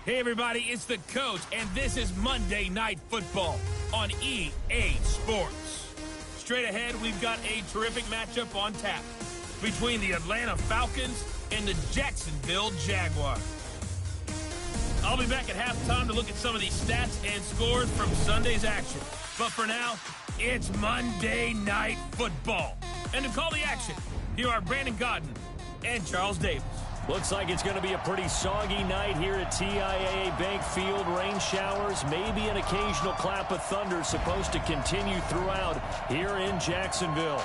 Hey everybody, it's the coach, and this is Monday Night Football on EA Sports. Straight ahead, we've got a terrific matchup on tap between the Atlanta Falcons and the Jacksonville Jaguars. I'll be back at halftime to look at some of these stats and scores from Sunday's action. But for now, it's Monday Night Football. And to call the action, here are Brandon Godden and Charles Davis. Looks like it's going to be a pretty soggy night here at TIAA Bank Field. Rain showers, maybe an occasional clap of thunder supposed to continue throughout here in Jacksonville.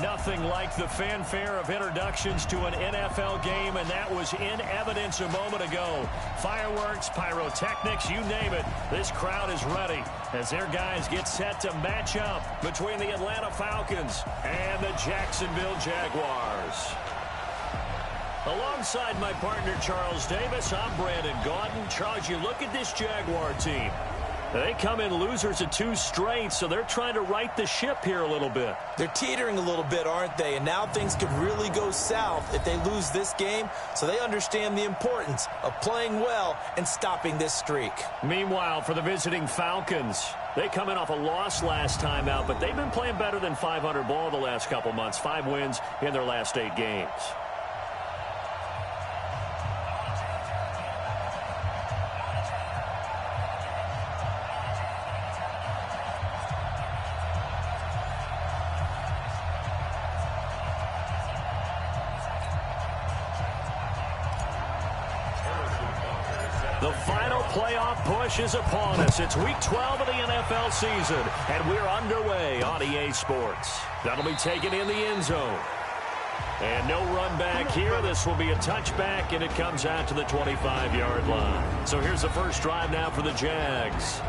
Nothing like the fanfare of introductions to an NFL game, and that was in evidence a moment ago. Fireworks, pyrotechnics, you name it. This crowd is ready as their guys get set to match up between the Atlanta Falcons and the Jacksonville Jaguars. Alongside my partner, Charles Davis, I'm Brandon Godden. Charles, you look at this Jaguar team. They come in losers of 2 straight, so they're trying to right the ship here a little bit. They're teetering a little bit, aren't they? And now things could really go south if they lose this game, so they understand the importance of playing well and stopping this streak. Meanwhile, for the visiting Falcons, they come in off a loss last time out, but they've been playing better than 500 ball the last couple months. 5 wins in their last 8 games. The final playoff push is upon us. It's Week 12 of the NFL season, and we're underway on EA Sports. That'll be taken in the end zone. And no run back here. This will be a touchback, and it comes out to the 25-yard line. So here's the first drive now for the Jags.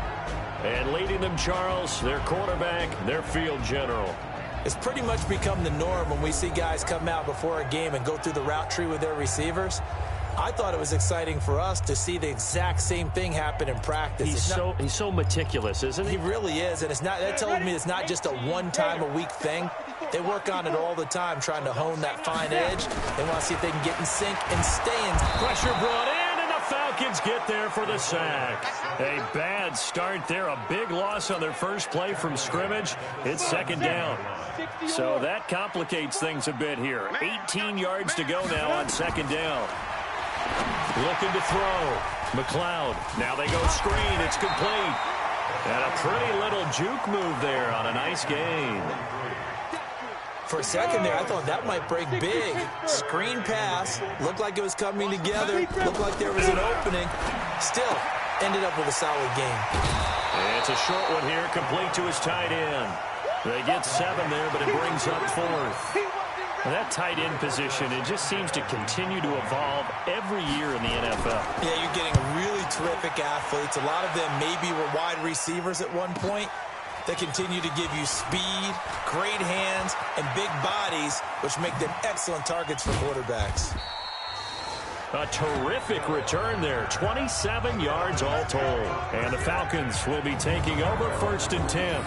And leading them, Charles, their quarterback, their field general. It's pretty much become the norm when we see guys come out before a game and go through the route tree with their receivers. I thought it was exciting for us to see the exact same thing happen in practice. He's so meticulous, isn't he? He really is, and that tells me it's not just a one-time-a-week thing. They work on it all the time, trying to hone that fine edge. They want to see if they can get in sync and stay in. Pressure brought in, and the Falcons get there for the sack. A bad start there, a big loss on their first play from scrimmage. It's second down. So that complicates things a bit here. 18 yards to go now on second down. Looking to throw. McLeod. Now they go screen. It's complete. And a pretty little juke move there on a nice gain. For a second there, I thought that might break big. Screen pass. Looked like it was coming together. Looked like there was an opening. Still, ended up with a solid game. And it's a short one here, complete to his tight end. They get 7 there, but it brings up 4th. And that tight end position, it just seems to continue to evolve every year in the NFL. Yeah, you're getting really terrific athletes. A lot of them maybe were wide receivers at one point. They continue to give you speed, great hands, and big bodies, which make them excellent targets for quarterbacks. A terrific return there, 27 yards all told. And the Falcons will be taking over 1st and 10.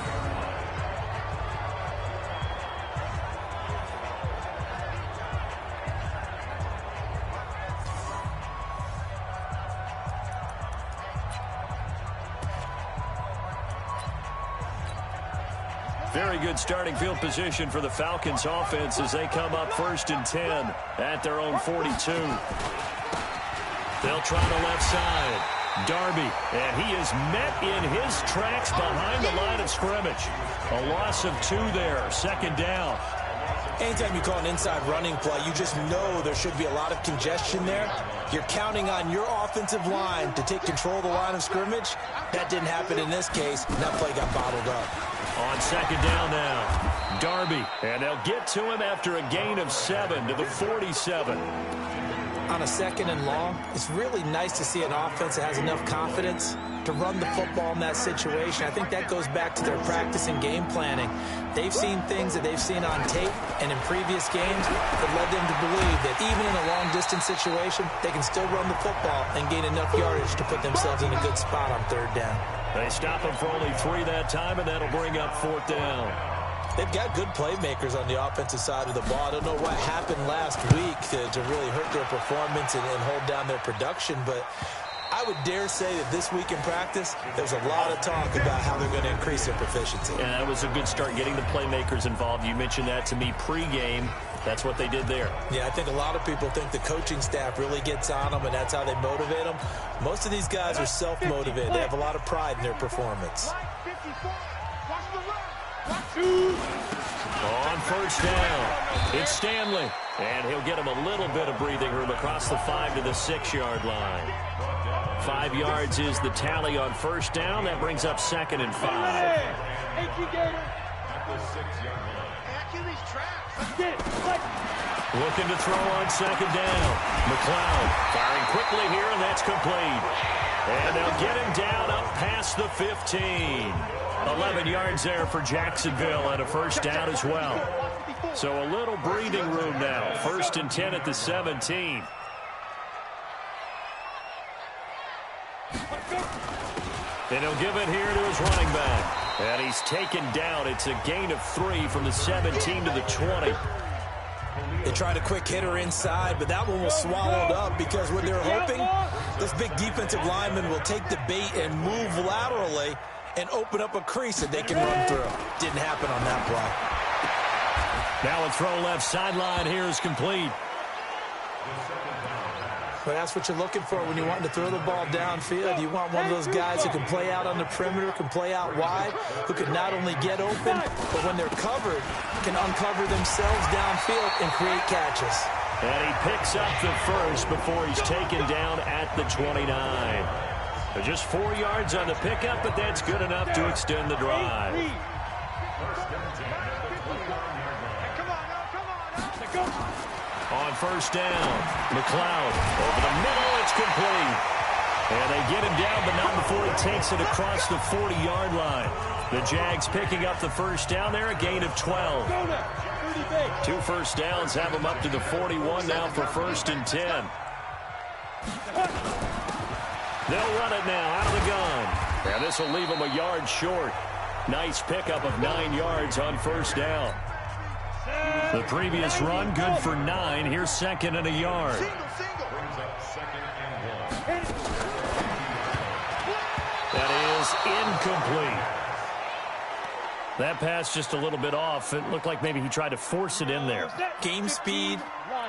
Very good starting field position for the Falcons offense as they come up 1st and 10 at their own 42. They'll try the left side. Darby, and he is met in his tracks behind the line of scrimmage. A loss of 2 there, second down. Anytime you call an inside running play, you just know there should be a lot of congestion there. You're counting on your offensive line to take control of the line of scrimmage. That didn't happen in this case, and that play got bottled up. On second down now, Darby, and they'll get to him after a gain of 7 to the 47. On a second and long, it's really nice to see an offense that has enough confidence to run the football in that situation. I think that goes back to their practice and game planning. They've seen things that they've seen on tape and in previous games that led them to believe that even in a long-distance situation, they can still run the football and gain enough yardage to put themselves in a good spot on 3rd down. They stop him for only 3 that time, and that'll bring up 4th down. They've got good playmakers on the offensive side of the ball. I don't know what happened last week to really hurt their performance and hold down their production, but I would dare say that this week in practice, there's a lot of talk about how they're going to increase their proficiency. Yeah, that was a good start, getting the playmakers involved. You mentioned that to me pregame. That's what they did there. Yeah, I think a lot of people think the coaching staff really gets on them, and that's how they motivate them. Most of these guys are self-motivated. They have a lot of pride in their performance. On first down, it's Stanley. And he'll get him a little bit of breathing room across the 5 to the 6-yard line. 5 yards is the tally on first down. That brings up 2nd and 5. Looking to throw on 2nd down. McLeod firing quickly here, and that's complete. And they'll get him down up past the 15. 11 yards there for Jacksonville and a first down as well. So a little breathing room now. 1st and 10 at the 17. And he'll give it here to his running back. And he's taken down. It's a gain of 3 from the 17 to the 20. They tried a quick hitter inside, but that one was swallowed up because what they're hoping, this big defensive lineman will take the bait and move laterally and open up a crease that they can run through. Didn't happen on that play. Now a throw left sideline here is complete. But that's what you're looking for when you want to throw the ball downfield. You want one of those guys who can play out on the perimeter, can play out wide, who can not only get open, but when they're covered, can uncover themselves downfield and create catches. And he picks up the first before he's taken down at the 29. Just 4 yards on the pickup, but that's good enough to extend the drive. On first down, McLeod over the middle, it's complete. And they get him down, but not before he takes it across the 40-yard line. The Jags picking up the first down there, a gain of 12. 2 first downs have them up to the 41 now for 1st and 10. They'll run it now out of the gun. And this will leave them a yard short. Nice pickup of 9 yards on first down. The previous run, good for 9. Here's 2nd and a yard. That is incomplete. That pass just a little bit off. It looked like maybe he tried to force it in there. Game speed,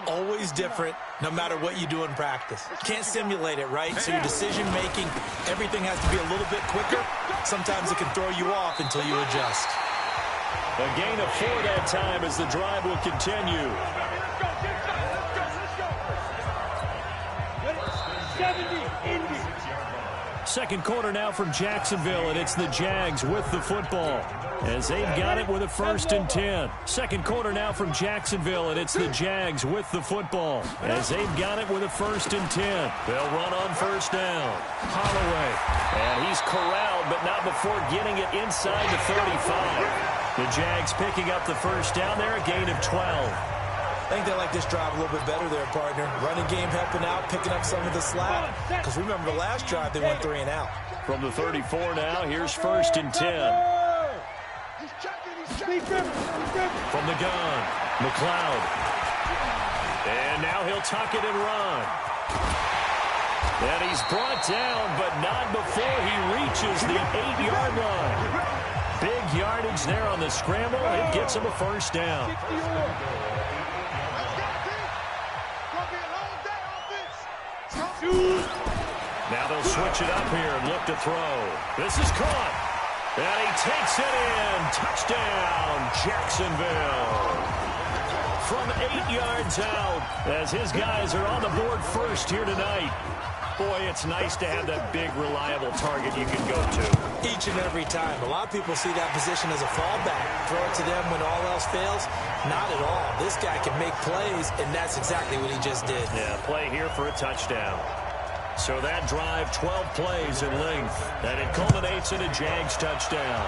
always different, no matter what you do in practice. Can't simulate it, right? So your decision-making, everything has to be a little bit quicker. Sometimes it can throw you off until you adjust. A gain of 4 that time as the drive will continue. Second quarter now from Jacksonville, and it's the Jags with the football as they've got it with a 1st and 10. Second quarter now from Jacksonville, and it's the Jags with the football as they've got it with a 1st and 10. They'll run on first down. Holloway, and he's corralled, but not before getting it inside the 35. The Jags picking up the first down there, a gain of 12. I think they like this drive a little bit better there, partner. Running game helping out, picking up some of the slack. Because remember the last drive, they went 3 and out. From the 34 now, here's 1st and 10. From the gun, McLeod. And now he'll tuck it and run. And he's brought down, but not before he reaches the 8-yard line. Big yardage there on the scramble. It gets him a first down. Now they'll switch it up here and look to throw. This is caught. And he takes it in. Touchdown, Jacksonville. From 8 yards out as his guys are on the board first here tonight. Boy, it's nice to have that big, reliable target you can go to. Each and every time. A lot of people see that position as a fallback. Throw it to them when all else fails. Not at all. This guy can make plays, and that's exactly what he just did. Yeah, play here for a touchdown. So that drive, 12 plays in length, and it culminates in a Jags touchdown.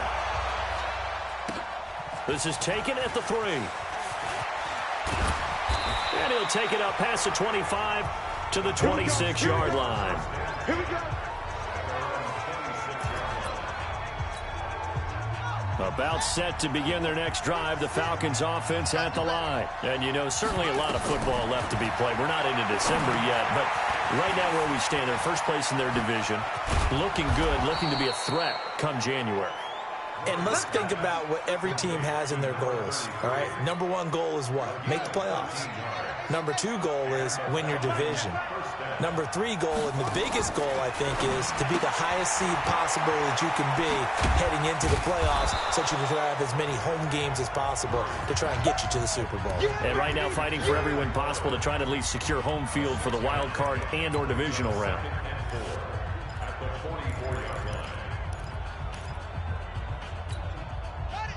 This is taken at the 3. And he'll take it up past the 25 to the 26-yard line. Here we go. About set to begin their next drive, the Falcons offense at the line. And, you know, certainly a lot of football left to be played. We're not into December yet, but Right now where we stand, they're first place in their division. Looking good, looking to be a threat come January. And let's think about what every team has in their goals, all right? Number one goal is what? Make the playoffs. Number two goal is win your division. Number three goal, and the biggest goal, I think, is to be the highest seed possible that you can be heading into the playoffs so that you can have as many home games as possible to try and get you to the Super Bowl. And right now fighting for every win possible to try to at least secure home field for the wild card and or divisional round.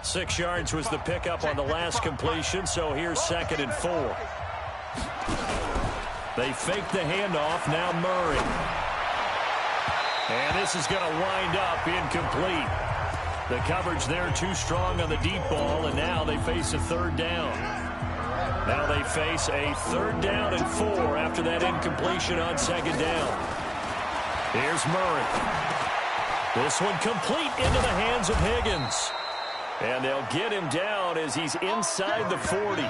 Six yards was the pickup on the last completion, so here's 2nd and 4. They fake the handoff, now Murray. And this is going to wind up incomplete. The coverage there too strong on the deep ball, and now they face a 3rd down. Now they face a 3rd down and 4 after that incompletion on 2nd down. Here's Murray. This one complete into the hands of Higgins. And they'll get him down as he's inside the 40.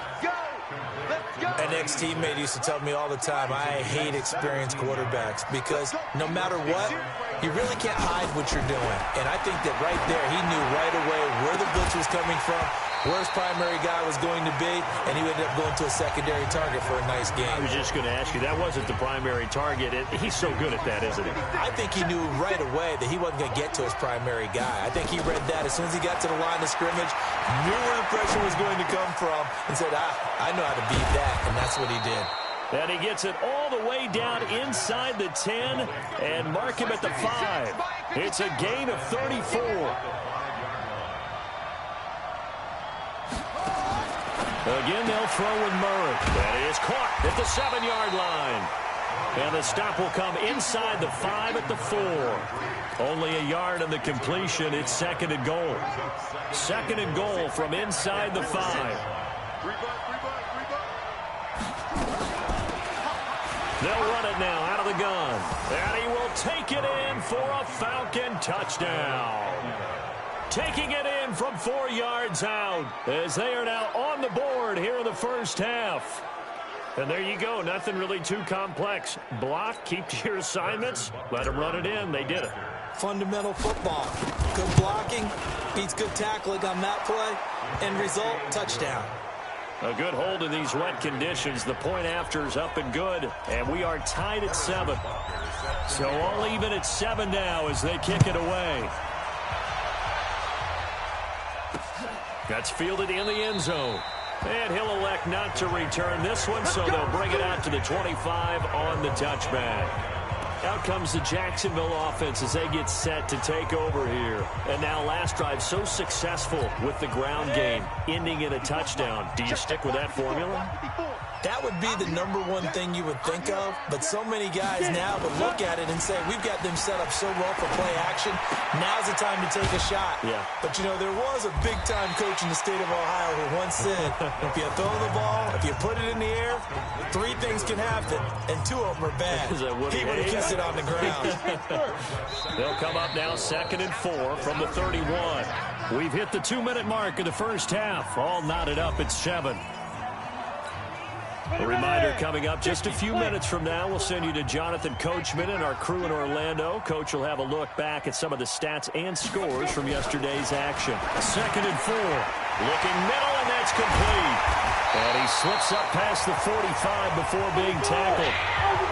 An ex-teammate used to tell me all the time, I hate experienced quarterbacks because no matter what, you really can't hide what you're doing. And I think that right there, he knew right away where the blitz was coming from, where his primary guy was going to be, and he ended up going to a secondary target for a nice game. I was just going to ask you, that wasn't the primary target. He's so good at that, isn't he? I think he knew right away that he wasn't going to get to his primary guy. I think he read that as soon as he got to the line of scrimmage, knew where the pressure was going to come from, and said, I know how to beat that, and that's what he did. And he gets it all the way down inside the 10 and mark him at the 5. It's a gain of 34. Again, they'll throw with Murray. That is caught at the 7-yard line. And the stop will come inside the 5 at the 4. Only a yard on the completion. It's 2nd and goal. 2nd and goal from inside the 5. They'll run it now out of the gun. And he will take it in for a Falcon touchdown. Taking it in from 4 yards out as they are now on the board here in the first half. And there you go. Nothing really too complex. Block, keep to your assignments, let them run it in. They did it. Fundamental football. Good blocking beats good tackling on that play. End result, touchdown. A good hold in these wet conditions. The point after is up and good, and we are tied at 7. So all even at 7 now as they kick it away. That's fielded in the end zone. And he'll elect not to return this one, so they'll bring it out to the 25 on the touchback. Out comes the Jacksonville offense as they get set to take over here. And now last drive so successful with the ground game, ending in a touchdown. Do you stick with that formula? That would be the number one thing you would think of, but so many guys now would look at it and say, we've got them set up so well for play action, now's the time to take a shot. Yeah. But, you know, there was a big-time coach in the state of Ohio who once said, if you throw the ball, if you put it in the air, 3 things can happen, and 2 of them are bad. He would have kissed it on the ground. They'll come up now 2nd and 4 from the 31. We've hit the 2-minute mark of the first half, all knotted up at 7. A reminder coming up just a few minutes from now. We'll send you to Jonathan Coachman and our crew in Orlando. Coach will have a look back at some of the stats and scores from yesterday's action. 2nd and 4. Looking middle, and that's complete. And he slips up past the 45 before being tackled.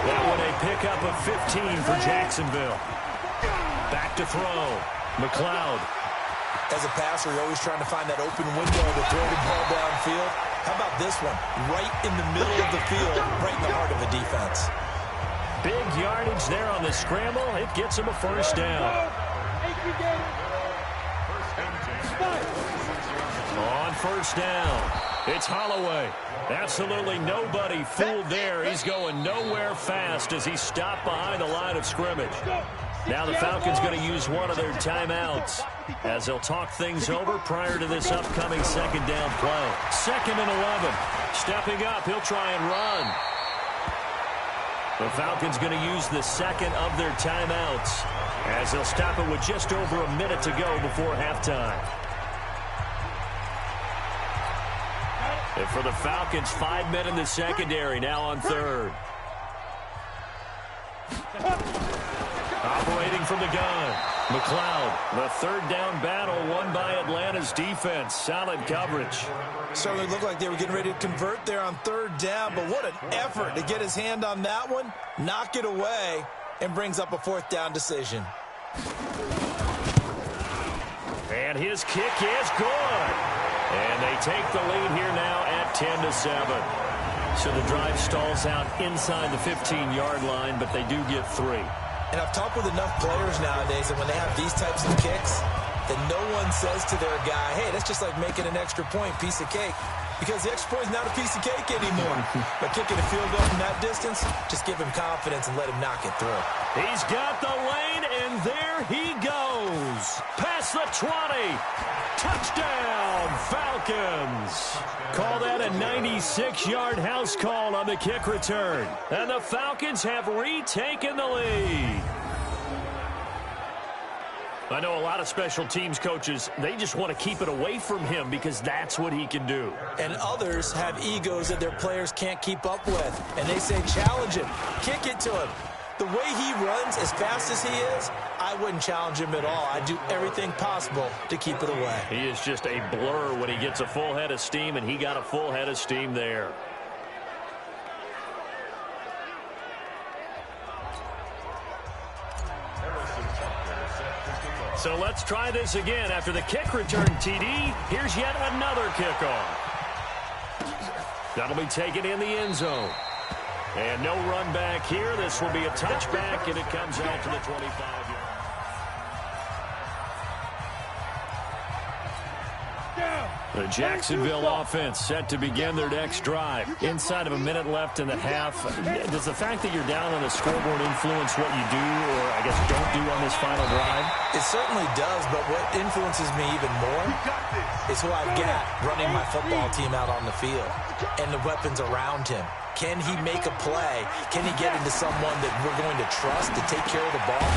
That one a pickup of 15 for Jacksonville. Back to throw. McLeod. As a passer, you're always trying to find that open window to throw the ball downfield. How about this one? Right in the middle of the field, right in the heart of the defense. Big yardage there on the scramble. It gets him a first down. On first down, it's Holloway. Absolutely nobody fooled there. He's going nowhere fast as he stopped behind the line of scrimmage. Now the Falcons going to use one of their timeouts as they'll talk things over prior to this upcoming 2nd down play. 2nd and 11. Stepping up, he'll try and run. The Falcons going to use the 2nd of their timeouts as they'll stop it with just over a minute to go before halftime. And for the Falcons, 5 men in the secondary now on 3rd. from the gun. McLeod, the third down battle won by Atlanta's defense. Solid coverage. Certainly looked like they were getting ready to convert there on third down, but what an effort to get his hand on that one, knock it away, and brings up a fourth down decision. And his kick is good. And they take the lead here now at 10-7. So the drive stalls out inside the 15-yard line, but they do get 3. And I've talked with enough players nowadays that when they have these types of kicks, that no one says to their guy, hey, that's just like making an extra point, piece of cake. Because the extra point is not a piece of cake anymore. But kicking a field goal from that distance, just give him confidence and let him knock it through. He's got the lane, and there he goes. Past the 20. Touchdown, Falcons. Call that a 96-yard house call on the kick return. And the Falcons have retaken the lead. I know a lot of special teams coaches, they just want to keep it away from him because that's what he can do. And others have egos that their players can't keep up with. And they say, challenge him, kick it to him. The way he runs, as fast as he is, I wouldn't challenge him at all. I'd do everything possible to keep it away. He is just a blur when he gets a full head of steam, and he got a full head of steam there. So let's try this again. After the kick return TD, here's yet another kickoff. That'll be taken in the end zone. And no run back here. This will be a touchback, and it comes out to the 25-yard. The Jacksonville offense set to begin their next drive. Inside of a minute left in the half. Does the fact that you're down on the scoreboard influence what you do, or I guess don't do on this final drive? It certainly does, but what influences me even more is who I've got running my football team out on the field and the weapons around him. Can he make a play? Can he get into someone that we're going to trust to take care of the ball?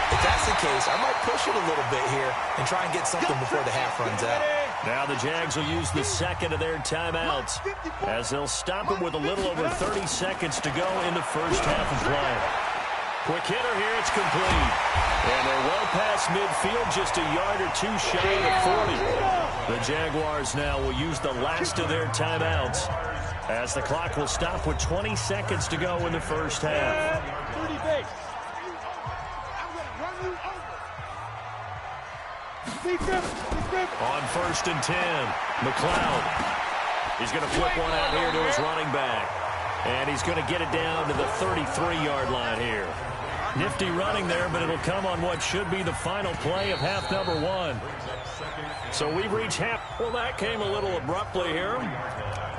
If that's the case, I might push it a little bit here and try and get something before the half runs out. Now the Jags will use the second of their timeouts as they'll stop it with a little over 30 seconds to go in the first half of play. Quick hitter here, it's complete. And they're well past midfield, just a yard or two shy of 40. The Jaguars now will use the last of their timeouts as the clock will stop with 20 seconds to go in the first half. On 1st and 10, McLeod. He's going to flip one out here to his running back. And he's going to get it down to the 33-yard line here. Nifty running there, but it'll come on what should be the final play of half number 1. So we've reached half. Well, that came a little abruptly here.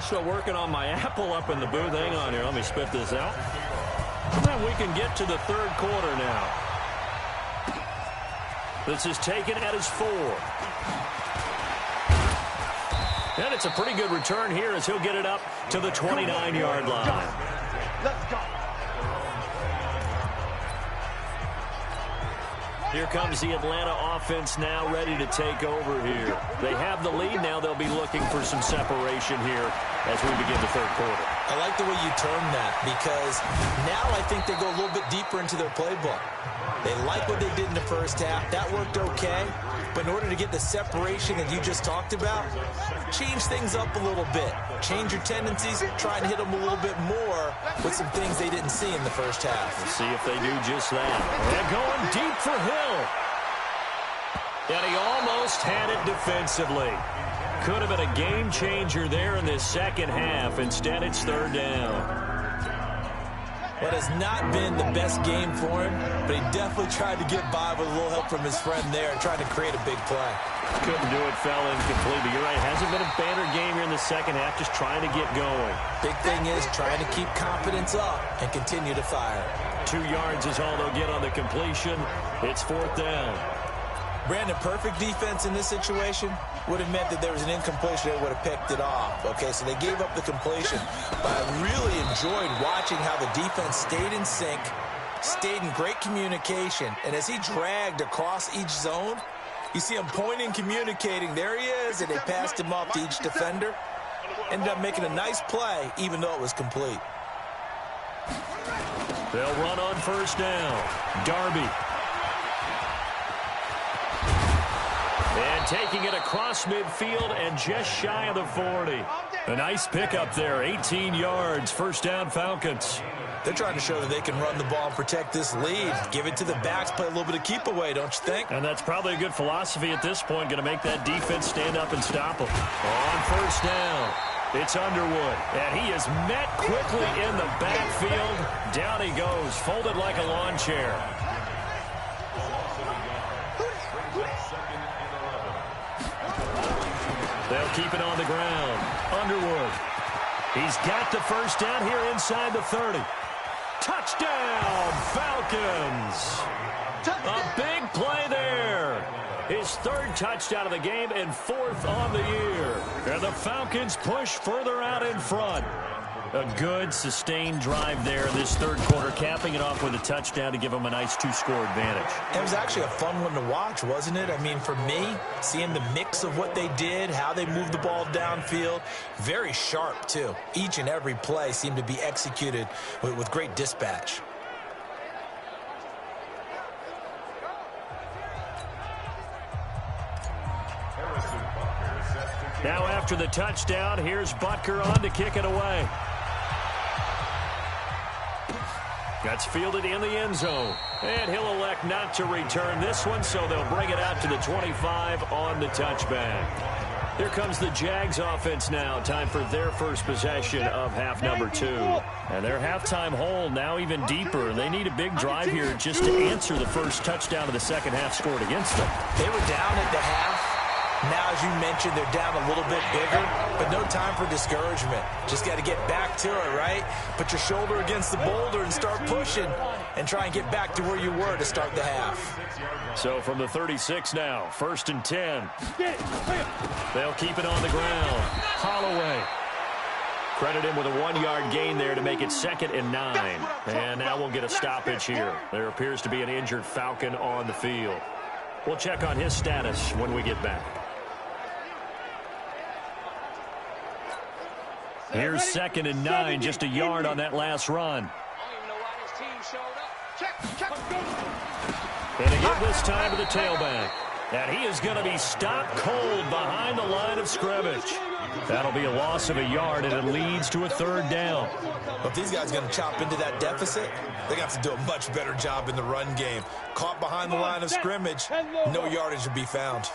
Still working on my apple up in the booth. Hang on here. Let me spit this out. And we can get to the third quarter now. This is taken at his 4. And it's a pretty good return here as he'll get it up to the 29-yard line. Let's go. Here comes the Atlanta offense now ready to take over here. They have the lead. Now they'll be looking for some separation here as we begin the third quarter. I like the way you term that because now I think they go a little bit deeper into their playbook. They like what they did in the first half. That worked okay. But in order to get the separation that you just talked about, change things up a little bit. Change your tendencies, try and hit them a little bit more with some things they didn't see in the first half. We'll see if they do just that. And going deep for Hill. And he almost had it defensively. Could have been a game changer there in this second half. Instead, it's third down. What has not been the best game for him, but he definitely tried to get by with a little help from his friend there and trying to create a big play. Couldn't do it, fell incomplete. But you're right, hasn't been a banner game here in the second half, just trying to get going. Big thing is trying to keep confidence up and continue to fire. 2 yards is all they'll get on the completion. It's fourth down. Brandon, perfect defense in this situation would have meant that there was an incompletion that would have picked it off. Okay, so they gave up the completion. But I really enjoyed watching how the defense stayed in sync, stayed in great communication. And as he dragged across each zone, you see him pointing, communicating. There he is, and they passed him off to each defender. Ended up making a nice play, even though it was complete. They'll run on first down. Darby. taking it across midfield and just shy of the 40. A nice pickup there, 18 yards, first down Falcons. They're trying to show that they can run the ball and protect this lead. Give it to the backs, play a little bit of keep away, don't you think? And that's probably a good philosophy at this point, going to make that defense stand up and stop them. On first down, it's Underwood, and he is met quickly in the backfield. Down he goes, folded like a lawn chair. They'll keep it on the ground. Underwood. He's got the first down here inside the 30. Touchdown, Falcons. A big play there. His third touchdown of the game and fourth on the year. And the Falcons push further out in front. A good, sustained drive there in this third quarter, capping it off with a touchdown to give them a nice two-score advantage. It was actually a fun one to watch, wasn't it? I mean, for me, seeing the mix of what they did, how they moved the ball downfield, very sharp, too. Each and every play seemed to be executed with great dispatch. Now after the touchdown, here's Butker on to kick it away. That's fielded in the end zone. And he'll elect not to return this one, so they'll bring it out to the 25 on the touchback. Here comes the Jags offense now. Time for their first possession of half number 2. And their halftime hole now even deeper. They need a big drive here just to answer the first touchdown of the second half scored against them. They were down at the half. Now, as you mentioned, they're down a little bit bigger, but no time for discouragement. Just got to get back to it, right? Put your shoulder against the boulder and start pushing and try and get back to where you were to start the half. So from the 36 now, 1st and 10. They'll keep it on the ground. Holloway. Credit him with a 1-yard gain there to make it 2nd and 9. And now we'll get a stoppage here. There appears to be an injured Falcon on the field. We'll check on his status when we get back. Here's 2nd and 9, just a yard on that last run. And again this time to the tailback. And he is going to be stopped cold behind the line of scrimmage. That'll be a loss of a yard, and it leads to a 3rd down. But if these guys are going to chop into that deficit, they're going to have to do a much better job in the run game. Caught behind the line of scrimmage, no yardage will be found.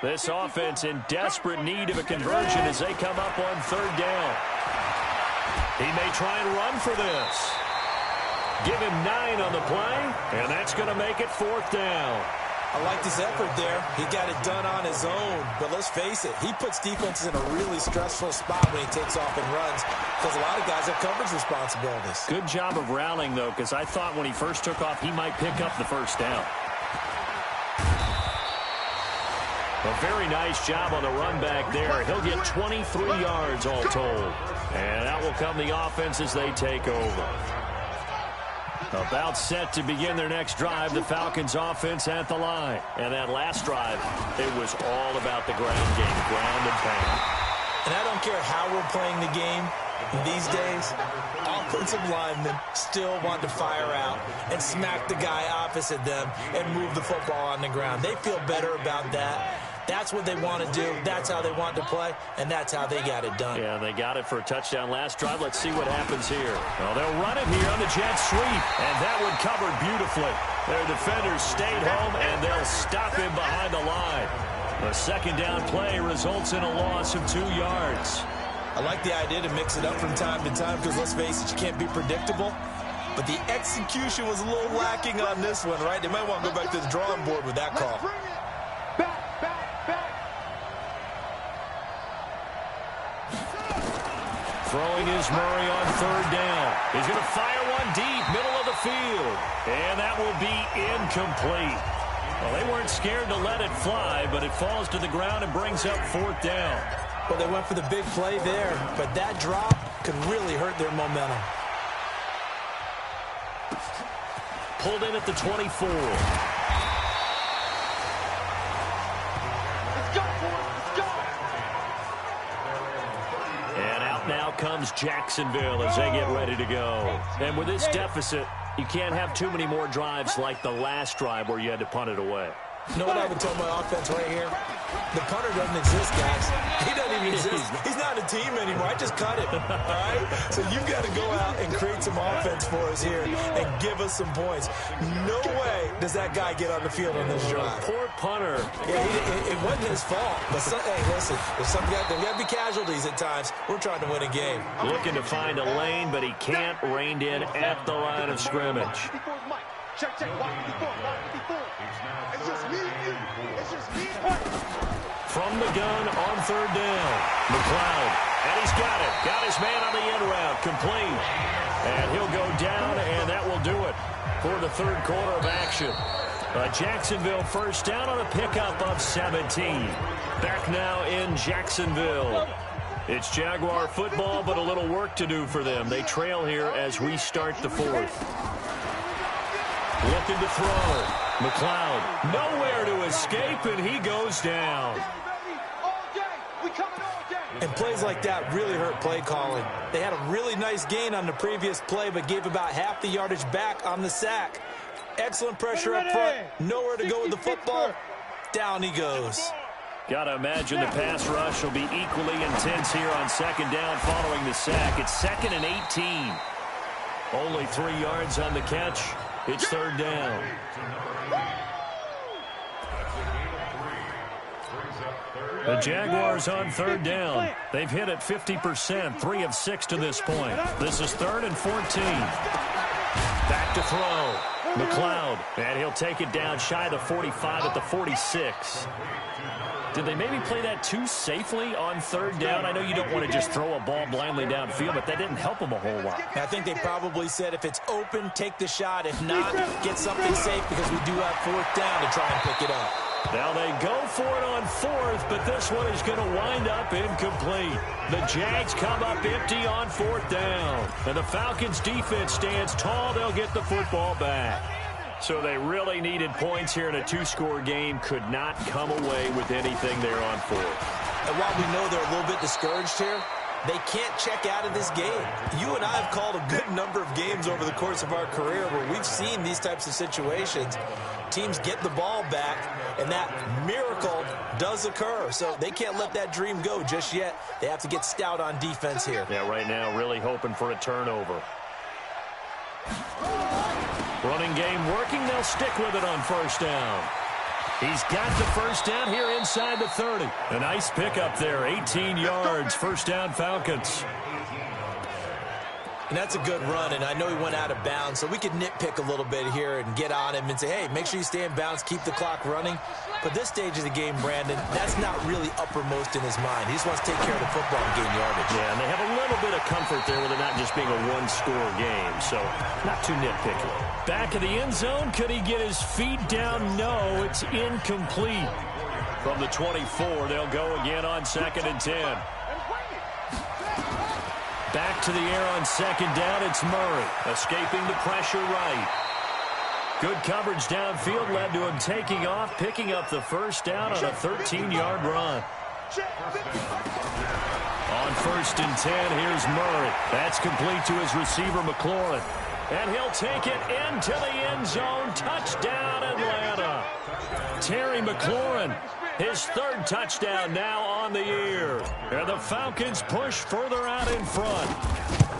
This offense in desperate need of a conversion as they come up on 3rd down. He may try and run for this. Give him 9 on the play, and that's going to make it 4th down. I like his effort there. He got it done on his own. But let's face it, he puts defenses in a really stressful spot when he takes off and runs because a lot of guys have coverage responsibilities. Good job of rallying, though, because I thought when he first took off, he might pick up the 1st down. A very nice job on the run back there. He'll get 23 yards all told. And out will come the offense as they take over. About set to begin their next drive, the Falcons offense at the line. And that last drive, it was all about the ground game, ground and pound. And I don't care how we're playing the game these days, offensive linemen still want to fire out and smack the guy opposite them and move the football on the ground. They feel better about that. That's what they want to do. That's how they want to play, and that's how they got it done. Yeah, they got it for a touchdown last drive. Let's see what happens here. Well, they'll run it here on the jet sweep, and that one covered beautifully. Their defenders stayed home, and they'll stop him behind the line. A 2nd down play results in a loss of 2 yards. I like the idea to mix it up from time to time because, let's face it, you can't be predictable. But the execution was a little lacking on this one, right? They might want to go back to the drawing board with that call. Throwing is Murray on 3rd down. He's going to fire one deep, middle of the field. And that will be incomplete. Well, they weren't scared to let it fly, but it falls to the ground and brings up 4th down. Well, they went for the big play there, but that drop could really hurt their momentum. Pulled in at the 24. Now comes Jacksonville as they get ready to go. And with this deficit, you can't have too many more drives like the last drive where you had to punt it away. You know what I would tell my offense right here? The punter doesn't exist, guys. He doesn't even exist. He's not a team anymore. I just cut him, all right? So you've got to go out and create some offense for us here and give us some points. No way does that guy get on the field on this drive. Poor punter. Yeah, it wasn't his fault. But hey, listen, there's got to be casualties at times. We're trying to win a game. Looking to find a lane, but he can't rein in at the line of scrimmage. Check, watch me before. It's just me and you. It's just me and you. From the gun on third down, McLeod, and he's got it. Got his man on the end route, complete. And he'll go down, and that will do it for the third quarter of action. Jacksonville first down on a pickup of 17. Back now in Jacksonville. It's Jaguar football, but a little work to do for them. They trail here as we start the fourth. Looking to throw. McLeod nowhere to escape, and he goes down. And plays like that really hurt play calling. They had a really nice gain on the previous play, but gave about half the yardage back on the sack. Excellent pressure up front. Nowhere to go with the football. Down he goes. Got to imagine the pass rush will be equally intense here on second down following the sack. It's 2nd and 18. Only 3 yards on the catch. It's third down. The Jaguars on third down. They've hit it 50%, 3 of 6 to this point. This is 3rd and 14. Back to throw. McLeod, and he'll take it down shy of the 45 at the 46. Did they maybe play that too safely on third down? I know you don't want to just throw a ball blindly downfield, but that didn't help them a whole lot. I think they probably said if it's open, take the shot. If not, get something safe because we do have 4th down to try and pick it up. Now they go for it on 4th, but this one is going to wind up incomplete. The Jags come up empty on 4th down. And the Falcons defense stands tall. They'll get the football back. So they really needed points here in a 2-score game. Could not come away with anything there on 4th. And while we know they're a little bit discouraged here, they can't check out of this game. You and I have called a good number of games over the course of our career where we've seen these types of situations. Teams get the ball back, and that miracle does occur. So they can't let that dream go just yet. They have to get stout on defense here. Yeah, right now really hoping for a turnover. Running game working. They'll stick with it on first down. He's got the first down here inside the 30. A nice pickup there, 18 yards. First down, Falcons. And that's a good run, and I know he went out of bounds, so we could nitpick a little bit here and get on him and say, hey, make sure you stay in bounds, keep the clock running. But this stage of the game, Brandon, that's not really uppermost in his mind. He just wants to take care of the football and gain yardage. Yeah, and they have a little bit of comfort there with it not just being a one-score game, so not too nitpicky. Back of the end zone, could he get his feet down? No, it's incomplete. From the 24, they'll go again on 2nd and 10. Back to the air on second down, it's Murray. Escaping the pressure right. Good coverage downfield led to him taking off, picking up the first down on a 13-yard run. On 1st and 10, here's Murray. That's complete to his receiver, McLaurin. And he'll take it into the end zone. Touchdown, Atlanta. Terry McLaurin, his 3rd touchdown now on the year. And the Falcons push further out in front.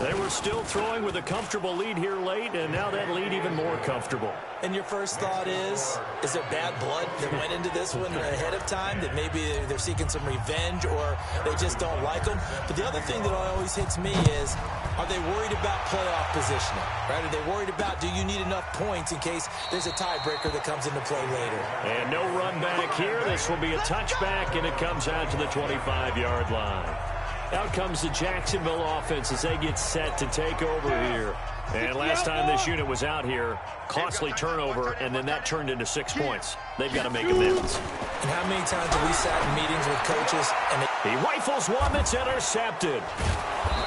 They were still throwing with a comfortable lead here late, and now that lead even more comfortable. And your first thought is there bad blood that went into this one ahead of time, that maybe they're seeking some revenge or they just don't like them? But the other thing that always hits me is, are they worried about playoff positioning? Right? Are they worried about, do you need enough points in case there's a tiebreaker that comes into play later? And no run back here. This will be a touchback, and it comes out to the 25-yard line. Out comes the Jacksonville offense as they get set to take over here. And last time this unit was out here, costly turnover, and then that turned into 6 points. They've got to make amends. And how many times have we sat in meetings with coaches and he rifles one that's intercepted.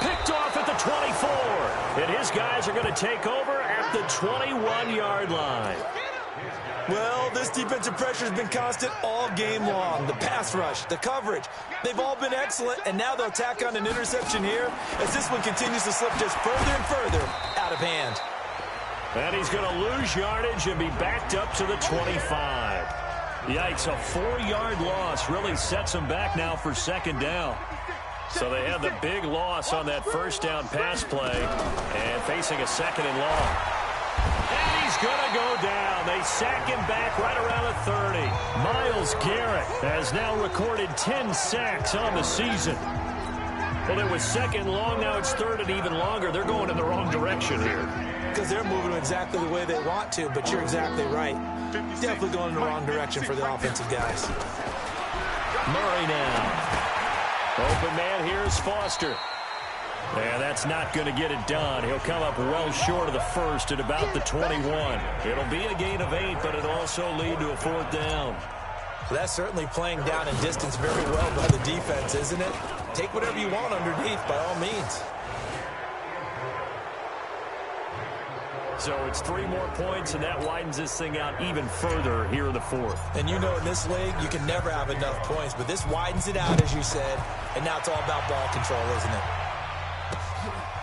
Picked off at the 24. And his guys are going to take over at the 21-yard line. Well, this defensive pressure has been constant all game long. The pass rush, the coverage, they've all been excellent, and now they'll tack on an interception here as this one continues to slip just further and further out of hand. And he's going to lose yardage and be backed up to the 25. Yikes, a 4-yard loss really sets them back now for second down. So they had the big loss on that first down pass play and facing a second and long. And he's going to go down. They sack him back right around the 30. Myles Garrett has now recorded 10 sacks on the season. Well, it was second and long. Now it's third and even longer. They're going in the wrong direction here. Because they're moving exactly the way they want to, but you're exactly right. Definitely going in the wrong direction for the offensive guys. Murray now. Open man here is Foster. And that's not going to get it done. He'll come up well short of the first at about the 21. It'll be a gain of 8, but it'll also lead to a fourth down. Well, that's certainly playing down in distance very well by the defense, isn't it? Take whatever you want underneath, by all means. So it's 3 more points, and that widens this thing out even further here in the fourth. And you know in this league, you can never have enough points, but this widens it out, as you said, and now it's all about ball control, isn't it?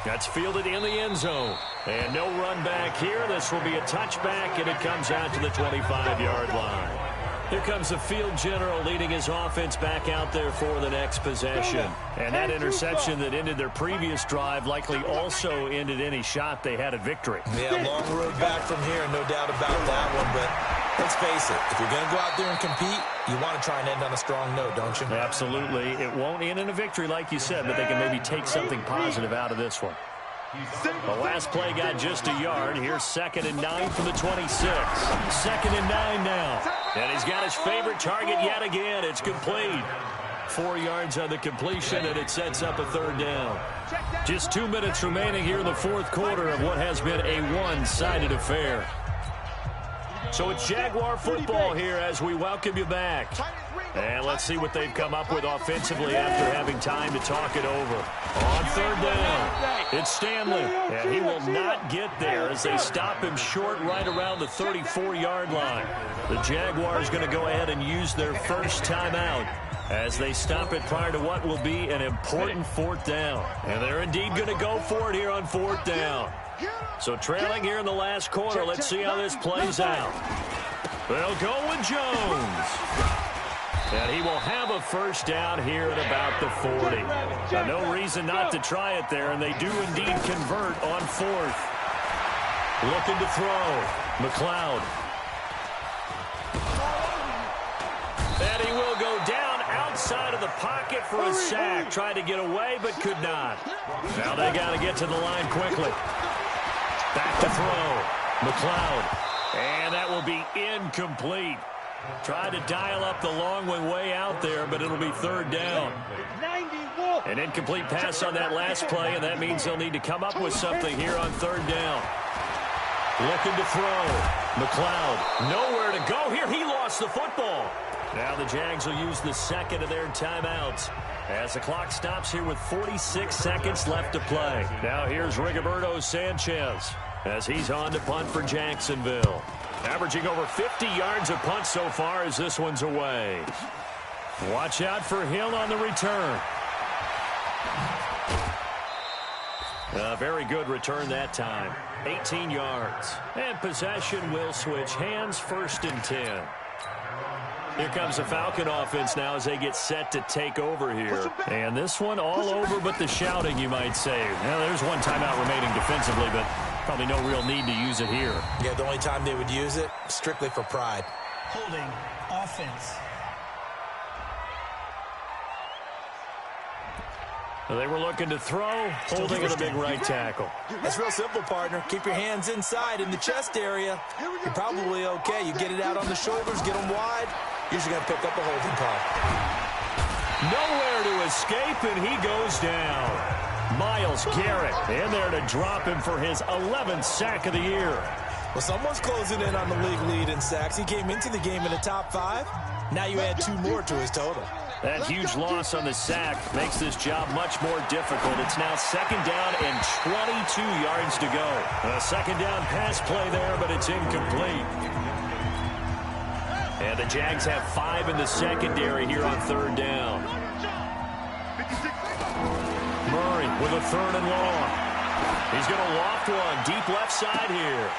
That's fielded in the end zone. And no run back here. This will be a touchback, and it comes out to the 25-yard line. Here comes the field general leading his offense back out there for the next possession. And that interception that ended their previous drive likely also ended any shot they had at victory. Yeah, long road back from here, no doubt about that one. But let's face it, if you're going to go out there and compete, you want to try and end on a strong note, don't you? Absolutely. It won't end in a victory like you said, but they can maybe take something positive out of this one. The last play got just a yard. Here's 2nd and 9 from the 26. 2nd and 9 now. And he's got his favorite target yet again. It's complete. 4 yards on the completion, and it sets up a third down. Just 2 minutes remaining here in the fourth quarter of what has been a one-sided affair. So it's Jaguar football here as we welcome you back. And let's see what they've come up with offensively after having time to talk it over. On third down, it's Stanley. And he will not get there as they stop him short right around the 34-yard line. The Jaguars going to go ahead and use their first timeout as they stop it prior to what will be an important fourth down. And they're indeed going to go for it here on fourth down. So trailing here in the last quarter, let's see how this plays out. They'll go with Jones. And he will have a first down here at about the 40. No reason not to try it there, and they do indeed convert on fourth. Looking to throw. McLeod. And he will go down outside of the pocket for a sack. Tried to get away, but could not. Now they got to get to the line quickly. Back to throw. McLeod. And that will be incomplete. Tried to dial up the long one way out there, but it'll be third down. An incomplete pass on that last play, and that means they'll need to come up with something here on third down. Looking to throw. McLeod, nowhere to go here. He lost the football. Now the Jags will use the second of their timeouts as the clock stops here with 46 seconds left to play. Now here's Rigoberto Sanchez as he's on to punt for Jacksonville. Averaging over 50 yards a punt so far as this one's away. Watch out for Hill on the return. A very good return that time. 18 yards. And possession will switch hands, 1st and 10. Here comes the Falcon offense now as they get set to take over here. And this one all over but the shouting, you might say. Now, there's one timeout remaining defensively, but probably no real need to use it here. Yeah, the only time they would use it, strictly for pride. Holding offense. They were looking to throw, holding at a big right tackle. That's real simple, partner. Keep your hands inside in the chest area. You're probably okay. You get it out on the shoulders, get them wide. Usually going to pick up a holding call. Nowhere to escape, and he goes down. Myles Garrett in there to drop him for his 11th sack of the year. Well, someone's closing in on the league lead in sacks. He came into the game in the top 5. Now you add 2 more to his total. That huge loss on the sack makes this job much more difficult. It's now 2nd down and 22 yards to go. A 2nd down pass play there, but it's incomplete. And the Jags have 5 in the secondary here on 3rd down. Murray with a 3rd and long. He's going to loft one deep left side here.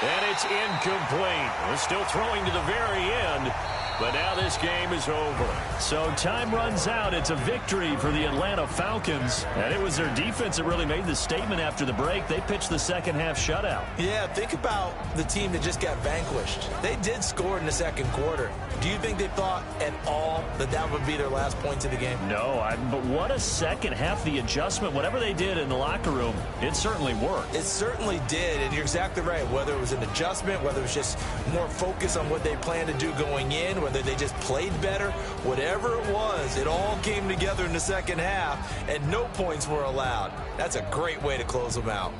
And it's incomplete. We're still throwing to the very end. But now this game is over. So time runs out. It's a victory for the Atlanta Falcons. And it was their defense that really made the statement after the break. They pitched the second-half shutout. Yeah, think about the team that just got vanquished. They did score in the second quarter. Do you think they thought at all that that would be their last points of the game? No, but what a second half. The adjustment, whatever they did in the locker room, it certainly worked. It certainly did, and you're exactly right. Whether it was an adjustment, whether it was just more focus on what they planned to do going in, whether they just played better, whatever it was, it all came together in the second half, and no points were allowed. That's a great way to close them out.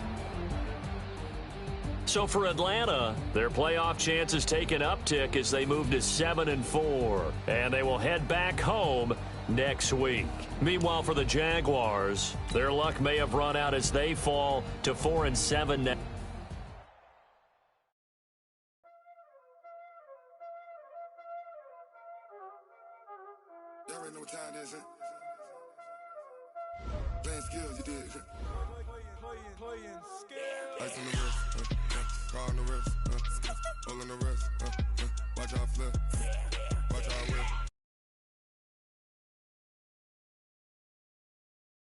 So for Atlanta, their playoff chances take an uptick as they move to 7-4, and they will head back home next week. Meanwhile, for the Jaguars, their luck may have run out as they fall to 4-7 now. Y'all already know what time it is, huh? Playing skills, you did. Playing skills. Ice on the wrist, car on the wrist, hole in the wrist, watch out flip, watch out whip.